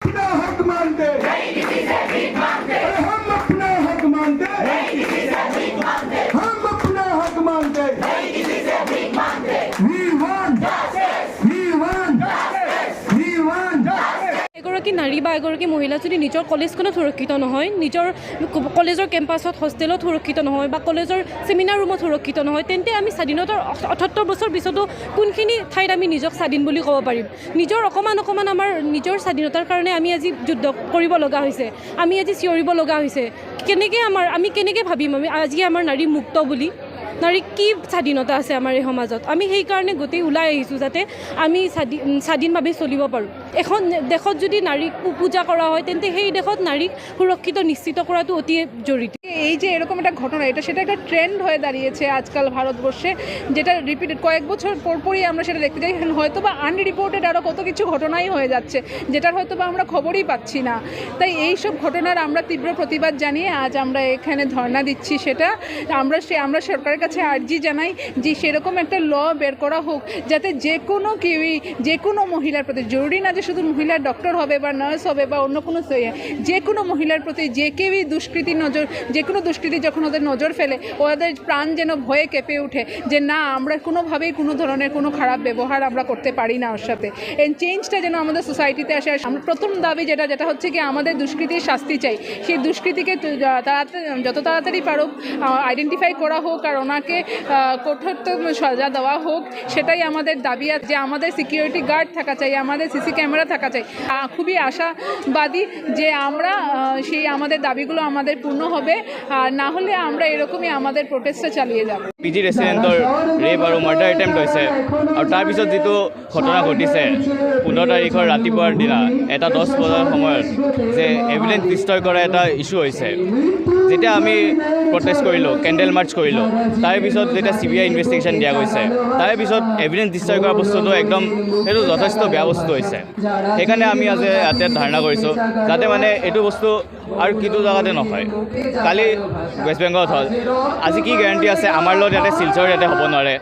अपना हक मांगते नहीं किसी से भीख मांगते हम अपना हक मांगते नहीं किसी से भीख मांगते हम अपना हक मांगते नहीं किसी से भीख मांगते we want justice we want এগৰাকী নাৰী বা এগৰাকী মহিলা যদি নিজৰ কলেজখনত সুৰক্ষিত নহয়, নিজৰ কলেজৰ কেম্পাছত হোষ্টেলত সুৰক্ষিত নহয় বা কলেজৰ ছেমিনাৰ ৰুমত সুৰক্ষিত নহয়, তেন্তে আমি স্বাধীনতাৰ ৭৮ বছৰ পিছতো কোনখিনি ঠাইত আমি নিজক স্বাধীন বুলি ক'ব পাৰিম? নিজৰ অকণমান আমাৰ নিজৰ স্বাধীনতাৰ কাৰণে আমি আজি যুদ্ধ কৰিব লগা হৈছে, আমি আজি চিঞৰিব লগা হৈছে। আমি কেনেকৈ ভাবিম আমি আজি আমাৰ নাৰী মুক্ত বুলি? নাৰী কি স্বাধীনতা আছে আমাৰ এই সমাজত? আমি সেইকাৰণে গোটেই ওলাই আহিছোঁ যাতে আমি স্বাধীনভাৱে চলিব পাৰোঁ। এখন দেশত যদি নাৰীক পূজা কৰা হয় তেন্তে সেই দেশত নাৰীক সুৰক্ষিত নিশ্চিত কৰাটো অতি জৰুৰী। এই যে এরকম একটা ঘটনা, সেটা একটা ট্রেন্ড হয়ে দাঁড়িয়েছে আজকাল ভারতবর্ষে, যেটা রিপিটেড কয়েক বছর পরপরই আমরা সেটা দেখতে যাই। হয়তো বা আনরিপোর্টেড আরও কত কিছু ঘটনাই হয়ে যাচ্ছে যেটার হয়তো বা আমরা খবরই পাচ্ছি না। তাই এই সব ঘটনার আমরা তীব্র প্রতিবাদ জানিয়ে আজ আমরা এখানে ধর্ণা দিচ্ছি। সেটা আমরা সরকারের কাছে আর্জি জানাই যে সেরকম একটা ল বের করা হোক যাতে যে কোনো কেউই, যে কোনো মহিলার প্রতি, জরুরি না যে শুধু মহিলার ডক্টর হবে বা নার্স হবে বা অন্য কোনো, যে কোনো মহিলার প্রতি যে কেউই যে কোনো দুষ্কৃতি যখন ওদের নজর ফেলে ওদের প্রাণ যেন ভয়ে কেঁপে ওঠে যে না, আমরা কোনোভাবেই কোনো ধরনের কোনো খারাপ ব্যবহার আমরা করতে পারি না ওর সাথে। এই চেঞ্জটা যেন আমাদের সোসাইটিতে আসে। আমরা প্রথম দাবি যেটা হচ্ছে কি আমাদের দুষ্কৃতির শাস্তি চাই। সেই দুষ্কৃতিকে যত তাড়াতাড়ি পারুক আইডেন্টিফাই করা হোক আর ওনাকে কঠোরতম সাজা দেওয়া হোক, সেটাই আমাদের দাবি আছে। যে আমাদের সিকিউরিটি গার্ড থাকা চাই, আমাদের সিসি ক্যামেরা থাকা চাই। খুবই আশাবাদী যে আমরা সেই আমাদের দাবিগুলো আমাদের পূর্ণ হবে, আর না হলে আমরা এরকমই আমাদের প্রোটেস্টটা চালিয়ে যাব। পিজি ৰেচিডেণ্টৰ ৰেপ আৰু মাৰ্ডাৰ এটেম্প্ট হৈছে আৰু তাৰপিছত যিটো ঘটনা ঘটিছে 15 তাৰিখৰ ৰাতিপুৱাৰ দিনা 1:10 বজাৰ সময়ত যে এভিডেন্স ডিষ্ট্ৰয় কৰা এটা ইছ্যু হৈছে, যেতিয়া আমি প্ৰটেষ্ট কৰিলোঁ, কেণ্ডেল মাৰ্চ কৰিলোঁ, তাৰে পিছত যেতিয়া CBI ইনভেষ্টিগেশ্যন দিয়া গৈছে, তাৰে পিছত এভিডেন্স ডিষ্ট্ৰয় কৰা বস্তুটো একদম সেইটো যথেষ্ট বেয়া বস্তু হৈছে। সেইকাৰণে আমি আজি ইয়াতে ধাৰণা কৰিছোঁ যাতে মানে এইটো বস্তু আৰু কিটো জেগাতে নহয়। কালি ৱেষ্ট বেংগলত হ'ল, আজি কি গেৰাণ্টি আছে আমাৰ লগত ইয়াতে শিলচৰ ইয়াতে হ'ব নোৱাৰে?